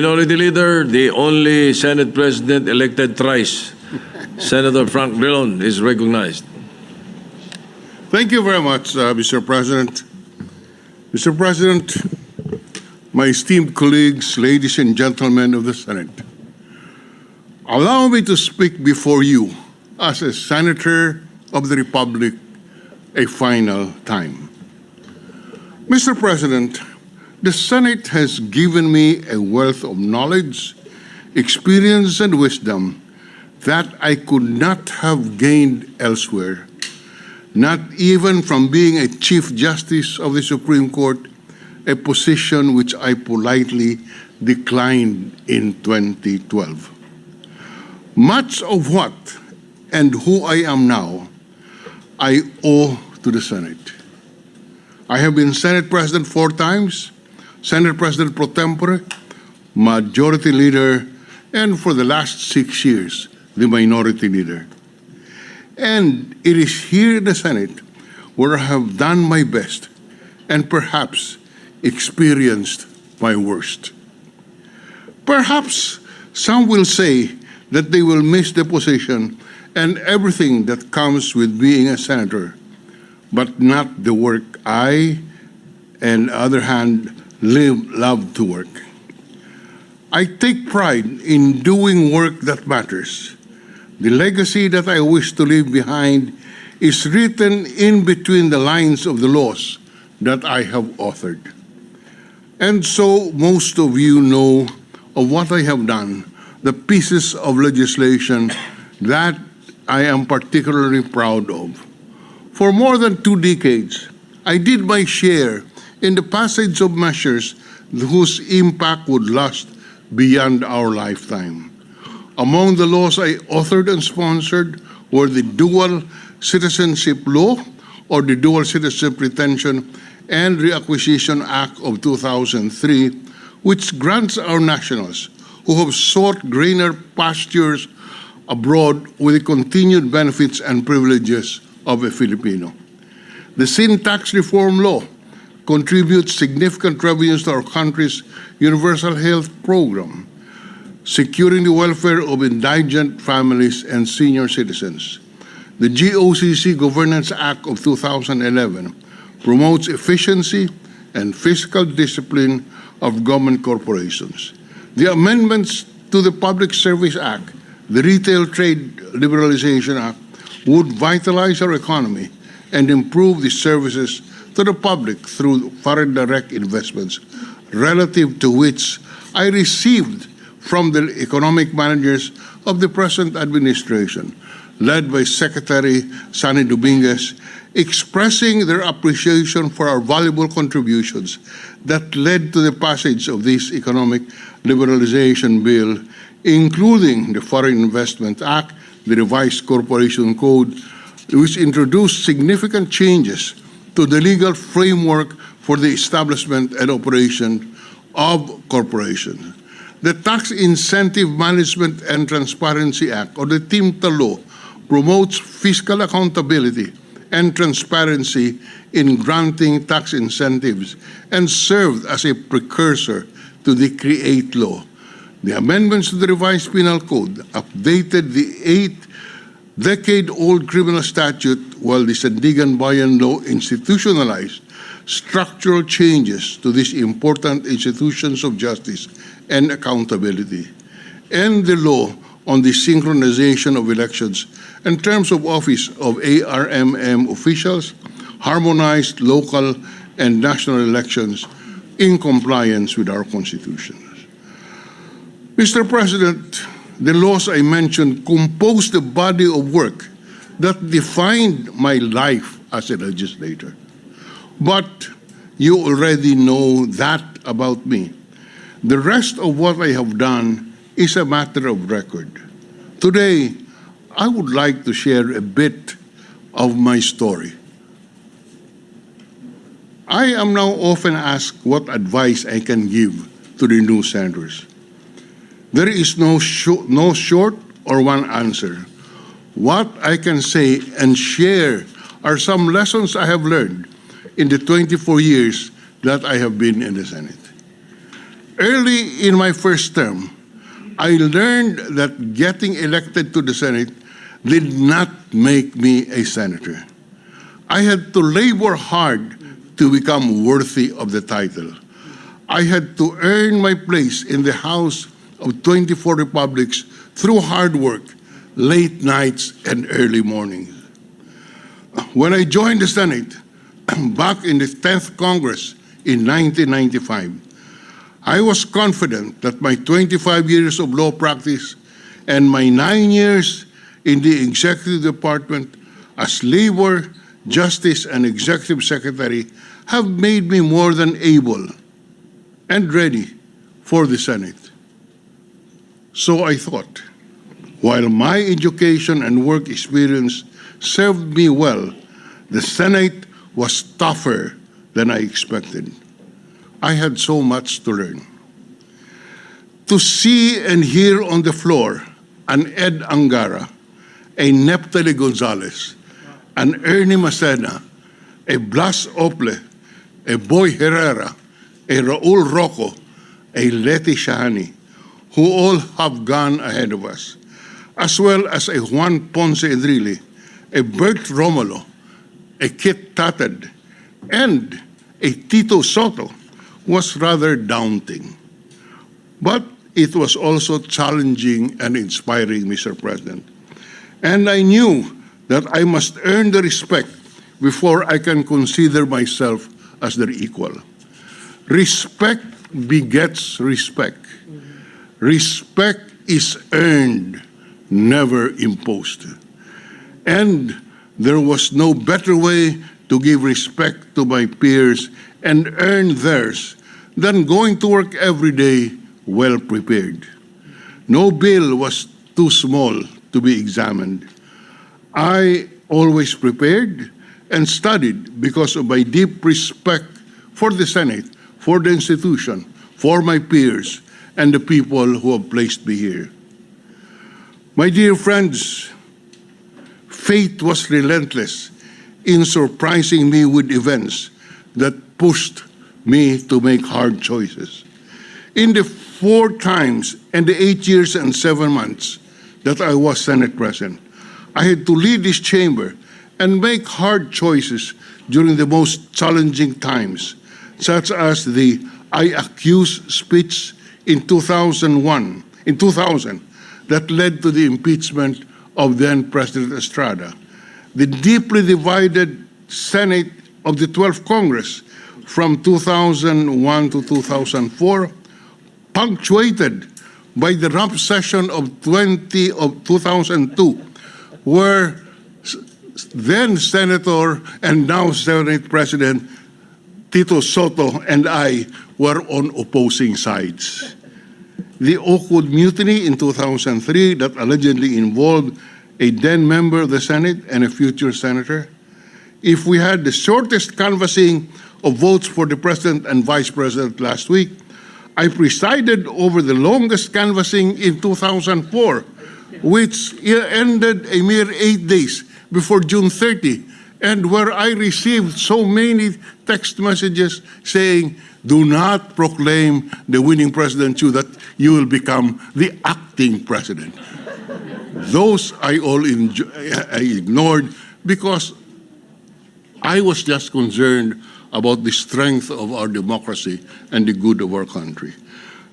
Minority Leader, the only Senate President elected thrice, Senator Frank Drilon, is recognized. Thank you very much, Mr. President. Mr. President, my esteemed colleagues, ladies and gentlemen of the Senate, allow me to speak before you as a Senator of the Republic a final time. Mr. President, the Senate has given me a wealth of knowledge, experience, and wisdom that I could not have gained elsewhere, not even from being a Chief Justice of the Supreme Court, a position which I politely declined in 2012. Much of what and who I am now, I owe to the Senate. I have been Senate President 4 times, Senate President pro tempore, Majority Leader, and for the last 6 years, the Minority Leader. And it is here in the Senate where I have done my best and perhaps experienced my worst. Perhaps some will say that they will miss the position and everything that comes with being a senator, but not the work I, on the other hand, love to work. I take pride in doing work that matters. The legacy that I wish to leave behind is written in between the lines of the laws that I have authored. And so most of you know of what I have done, the pieces of legislation that I am particularly proud of. For more than 2 decades, I did my share in the passage of measures whose impact would last beyond our lifetime. Among the laws I authored and sponsored were the Dual Citizenship Law, or the Dual Citizenship Retention and Reacquisition Act of 2003, which grants our nationals who have sought greener pastures abroad with the continued benefits and privileges of a Filipino. The Sin Tax Reform Law contributes significant revenues to our country's universal health program, securing the welfare of indigent families and senior citizens. The GOCC Governance Act of 2011 promotes efficiency and fiscal discipline of government corporations. The amendments to the Public Service Act, the Retail Trade Liberalization Act, would vitalize our economy and improve the services to the public through foreign direct investments, relative to which I received from the economic managers of the present administration, led by Secretary Sani Dominguez, expressing their appreciation for our valuable contributions that led to the passage of this economic liberalization bill, including the Foreign Investment Act, the revised Corporation Code, which introduced significant changes to the legal framework for the establishment and operation of corporations. The Tax Incentive Management and Transparency Act, or the TIMTA law, promotes fiscal accountability and transparency in granting tax incentives and served as a precursor to the CREATE law. The amendments to the revised penal code updated the 8-decade-old criminal statute, while the Sandigan Bayan law institutionalized structural changes to these important institutions of justice and accountability, and the law on the synchronization of elections and terms of office of ARMM officials, harmonized local and national elections in compliance with our Constitution. Mr. President, the laws I mentioned compose the body of work that defined my life as a legislator. But you already know that about me. The rest of what I have done is a matter of record. Today, I would like to share a bit of my story. I am now often asked what advice I can give to the new senators. There is no short or one answer. What I can say and share are some lessons I have learned in the 24 years that I have been in the Senate. Early in my first term, I learned that getting elected to the Senate did not make me a senator. I had to labor hard to become worthy of the title. I had to earn my place in the House of 24 Republics through hard work, late nights, and early mornings. When I joined the Senate back in the 10th Congress in 1995, I was confident that my 25 years of law practice and my 9 years in the Executive Department as Labor, Justice, and Executive Secretary have made me more than able and ready for the Senate. So I thought, while my education and work experience served me well, the Senate was tougher than I expected. I had so much to learn. To see and hear on the floor an Ed Angara, a Neptali Gonzalez, an Ernie Macena, a Blas Ople, a Boy Herrera, a Raul Rocco, a Leti Shahani, who all have gone ahead of us, as well as a Juan Ponce Edrilli, a Bert Romulo, a Kit Tatad, and a Tito Soto was rather daunting. But it was also challenging and inspiring, Mr. President. And I knew that I must earn the respect before I can consider myself as their equal. Respect begets respect. Respect is earned, never imposed. And there was no better way to give respect to my peers and earn theirs than going to work every day well prepared. No bill was too small to be examined. I always prepared and studied because of my deep respect for the Senate, for the institution, for my peers, and the people who have placed me here. My dear friends, fate was relentless in surprising me with events that pushed me to make hard choices. In the 4 times and the 8 years and 7 months that I was Senate President, I had to lead this chamber and make hard choices during the most challenging times, such as the I accuse speech in 2000 that led to the impeachment of then President Estrada, the deeply divided Senate of the 12th Congress from 2001 to 2004, punctuated by the rump session of 2002, where then Senator and now Senate President Tito Soto and I were on opposing sides. The Oakwood Mutiny in 2003 that allegedly involved a then member of the Senate and a future senator. If we had the shortest canvassing of votes for the President and Vice President last week, I presided over the longest canvassing in 2004, which ended a mere 8 days before June 30, and where I received so many text messages saying, do not proclaim the winning president so that you will become the acting president. Those I ignored because I was just concerned about the strength of our democracy and the good of our country.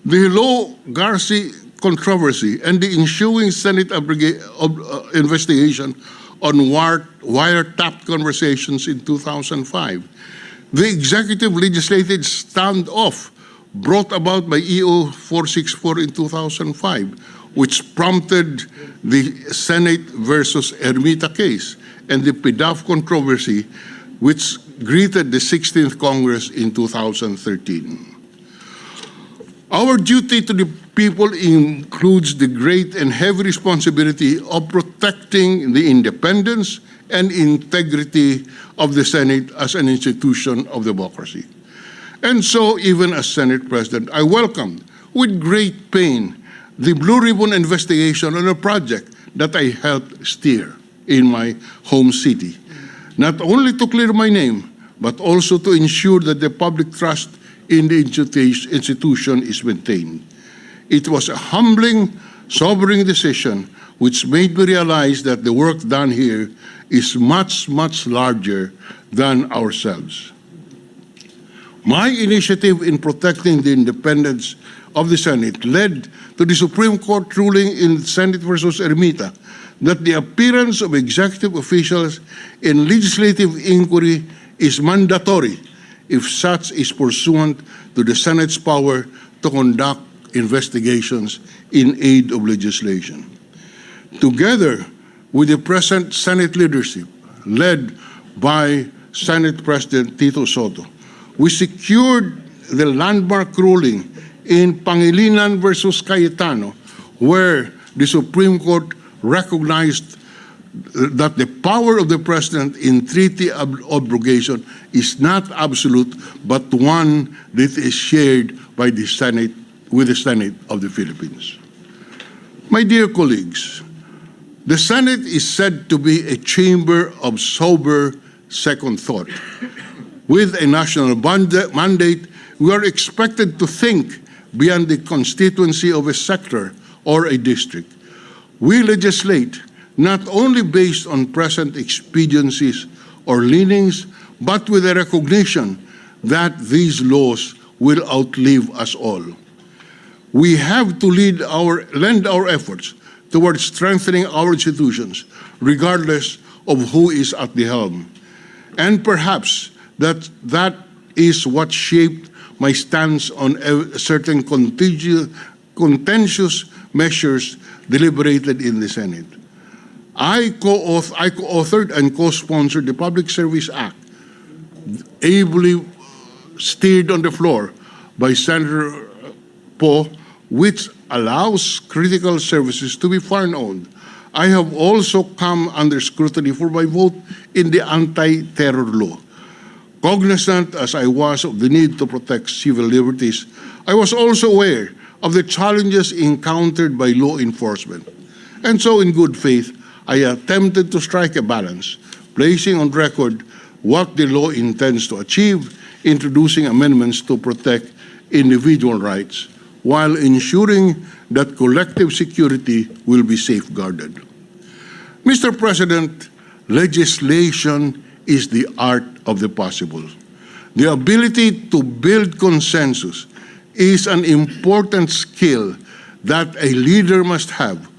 The Law-Garcia controversy and the ensuing Senate investigation on wiretapped conversations in 2005. The executive legislative standoff brought about by EO 464 in 2005, which prompted the Senate versus Ermita case and the PDAF controversy, which greeted the 16th Congress in 2013. Our duty to the people includes the great and heavy responsibility of protecting the independence and integrity of the Senate as an institution of democracy. And so, even as Senate President, I welcomed with great pain the Blue Ribbon investigation on a project that I helped steer in my home city, not only to clear my name, but also to ensure that the public trust in the institution is maintained. It was a humbling, sobering decision which made me realize that the work done here is much, much larger than ourselves. My initiative in protecting the independence of the Senate led to the Supreme Court ruling in Senate versus Ermita that the appearance of executive officials in legislative inquiry is mandatory if such is pursuant to the Senate's power to conduct investigations in aid of legislation. Together with the present Senate leadership, led by Senate President Tito Soto, we secured the landmark ruling in Pangilinan versus Cayetano, where the Supreme Court recognized that the power of the President in treaty abrogation is not absolute, but one that is shared by the Senate with the Senate of the Philippines. My dear colleagues, the Senate is said to be a chamber of sober second thought. With a national mandate, we are expected to think beyond the constituency of a sector or a district. We legislate not only based on present expediencies or leanings, but with a recognition that these laws will outlive us all. We have to lend our efforts towards strengthening our institutions, regardless of who is at the helm. And perhaps that is what shaped my stance on certain contentious measures deliberated in the Senate. I co-authored and co-sponsored the Public Service Act, ably steered on the floor by Senator Poe, which allows critical services to be foreign-owned. I have also come under scrutiny for my vote in the anti-terror law. Cognizant as I was of the need to protect civil liberties, I was also aware of the challenges encountered by law enforcement. And so in good faith, I attempted to strike a balance, placing on record what the law intends to achieve, introducing amendments to protect individual rights, while ensuring that collective security will be safeguarded. Mr. President, legislation is the art of the possible. The ability to build consensus is an important skill that a leader must have,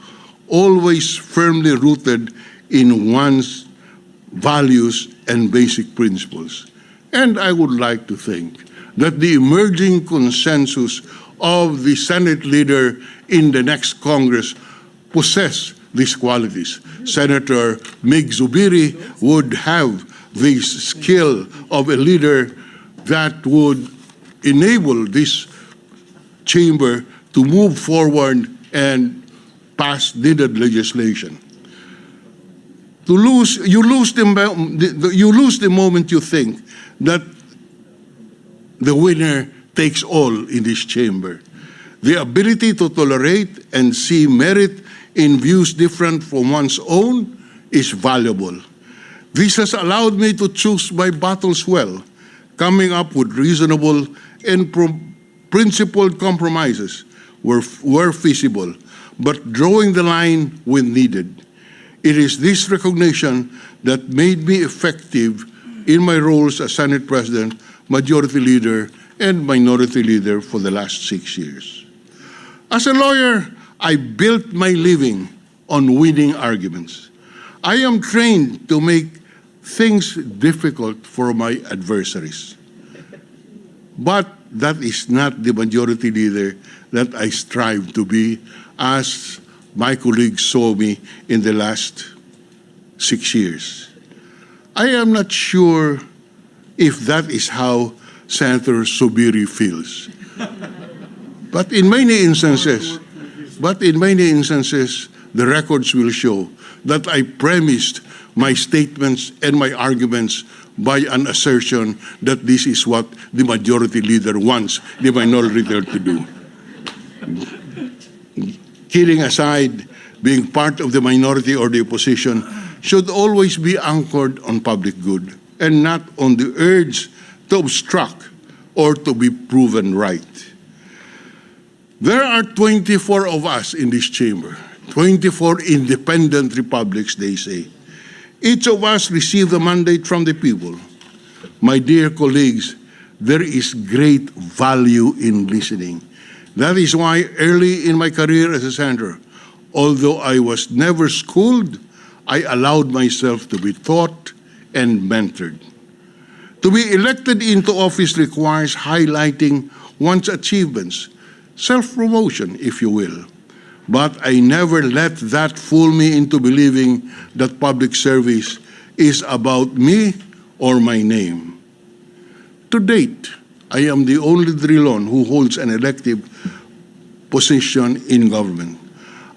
always firmly rooted in one's values and basic principles. And I would like to think that the emerging consensus of the Senate leader in the next Congress possess these qualities. Senator Mig Zubiri would have this skill of a leader that would enable this chamber to move forward and pass needed legislation. You lose the moment you think that the winner takes all in this chamber. The ability to tolerate and see merit in views different from one's own is valuable. This has allowed me to choose my battles well, coming up with reasonable and principled compromises where feasible, but drawing the line when needed. It is this recognition that made me effective in my roles as Senate President, Majority Leader, and Minority Leader for the last 6 years. As a lawyer, I built my living on winning arguments. I am trained to make things difficult for my adversaries. But that is not the Majority Leader that I strive to be, as my colleagues saw me in the last 6 years. I am not sure if that is how Senator Zubiri feels. But in many instances, the records will show that I premised my statements and my arguments by an assertion that this is what the Majority Leader wants the Minority Leader to do. Kidding aside, being part of the minority or the opposition should always be anchored on public good and not on the urge to obstruct or to be proven right. There are 24 of us in this chamber, 24 independent republics, they say. Each of us received a mandate from the people. My dear colleagues, there is great value in listening. That is why early in my career as a senator, although I was never schooled, I allowed myself to be taught and mentored. To be elected into office requires highlighting one's achievements, self-promotion, if you will. But I never let that fool me into believing that public service is about me or my name. To date, I am the only Drilon who holds an elective position in government.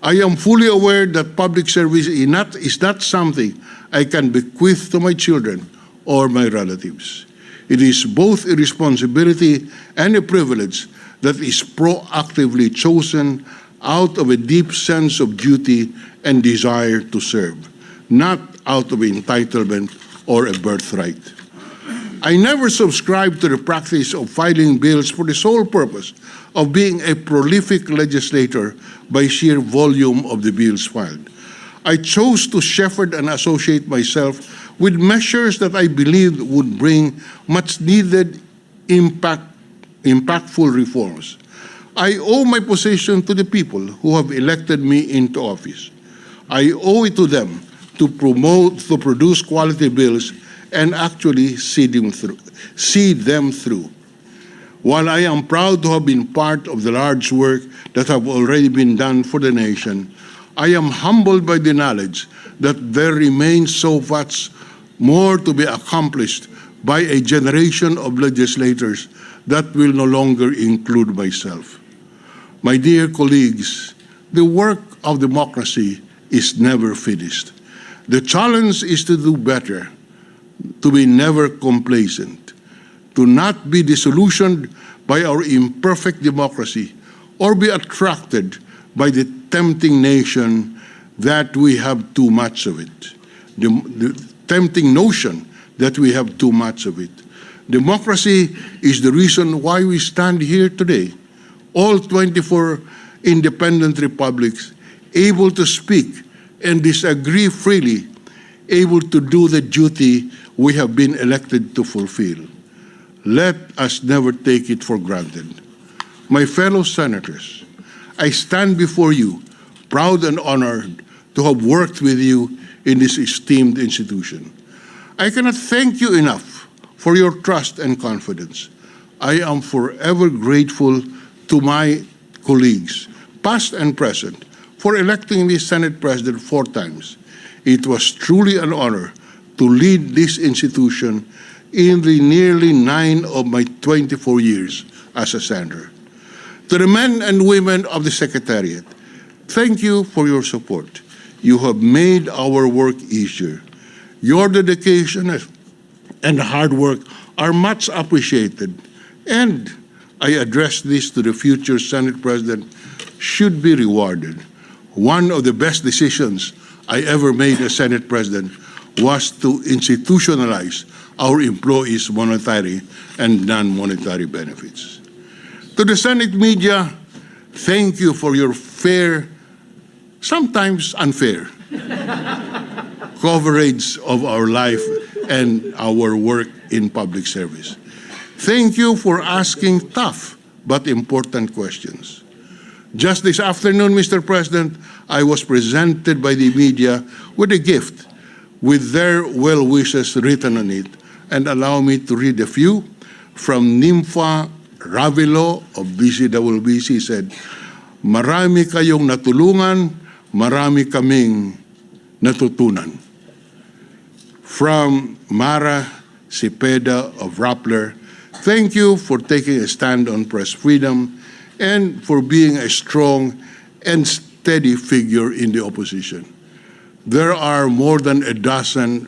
I am fully aware that public service is not something I can bequeath to my children or my relatives. It is both a responsibility and a privilege that is proactively chosen out of a deep sense of duty and desire to serve, not out of entitlement or a birthright. I never subscribed to the practice of filing bills for the sole purpose of being a prolific legislator by sheer volume of the bills filed. I chose to shepherd and associate myself with measures that I believed would bring much-needed impactful reforms. I owe my position to the people who have elected me into office. I owe it to them to produce quality bills and actually see them through. While I am proud to have been part of the large work that have already been done for the nation, I am humbled by the knowledge that there remains so much more to be accomplished by a generation of legislators that will no longer include myself. My dear colleagues, the work of democracy is never finished. The challenge is to do better, to be never complacent, to not be disillusioned by our imperfect democracy or be attracted by the tempting nation that we have too much of it. The tempting notion that we have too much of it. Democracy is the reason why we stand here today, all 24 independent republics able to speak and disagree freely, able to do the duty we have been elected to fulfill. Let us never take it for granted. My fellow senators, I stand before you proud and honored to have worked with you in this esteemed institution. I cannot thank you enough for your trust and confidence. I am forever grateful to my colleagues, past and present, for electing me Senate President 4 times. It was truly an honor to lead this institution in the nearly 9 of my 24 years as a senator. To the men and women of the Secretariat, thank you for your support. You have made our work easier. Your dedication and hard work are much appreciated, and I address this to the future Senate President, should be rewarded. One of the best decisions I ever made as Senate President was to institutionalize our employees' monetary and non-monetary benefits. To the Senate media, thank you for your fair, sometimes unfair, coverage of our life and our work in public service. Thank you for asking tough but important questions. Just this afternoon, Mr. President, I was presented by the media with a gift with their well wishes written on it, and allow me to read a few. From Nympha Ravilo of BCWBC said, "Marami kayong natulungan, marami kaming natutunan." From Mara Cepeda of Rappler, thank you for taking a stand on press freedom and for being a strong and steady figure in the opposition. There are more than a dozen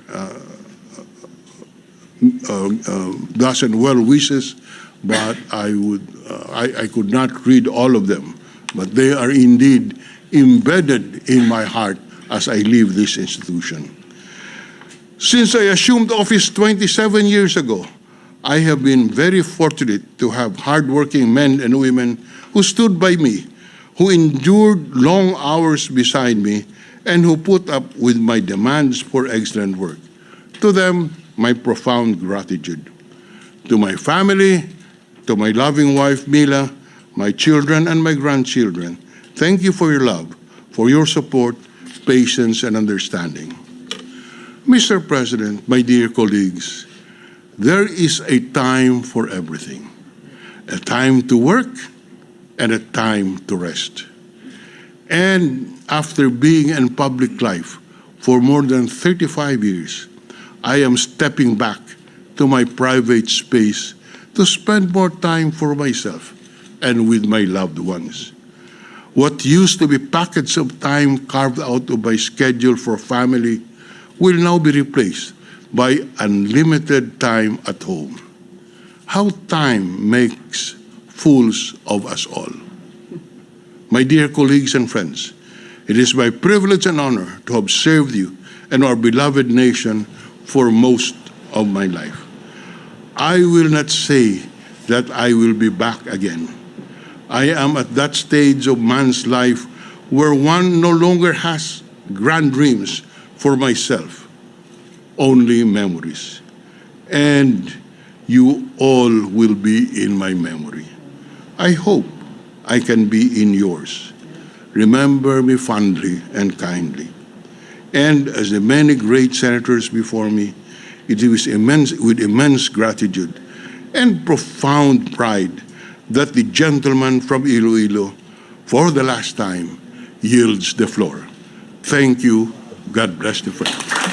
well wishes, but I could not read all of them. But they are indeed embedded in my heart as I leave this institution. Since I assumed office 27 years ago, I have been very fortunate to have hardworking men and women who stood by me, who endured long hours beside me, and who put up with my demands for excellent work. To them, my profound gratitude. To my family, to my loving wife, Mila, my children and my grandchildren, thank you for your love, for your support, patience, and understanding. Mr. President, my dear colleagues, there is a time for everything. A time to work and a time to rest. And after being in public life for more than 35 years, I am stepping back to my private space to spend more time for myself and with my loved ones. What used to be pockets of time carved out of my schedule for family will now be replaced by unlimited time at home. How time makes fools of us all. My dear colleagues and friends, it is my privilege and honor to have served you and our beloved nation for most of my life. I will not say that I will be back again. I am at that stage of man's life where one no longer has grand dreams for myself, only memories. And you all will be in my memory. I hope I can be in yours. Remember me fondly and kindly. And as the many great senators before me, it is with immense gratitude and profound pride that the gentleman from Iloilo, for the last time, yields the floor. Thank you. God bless the flag.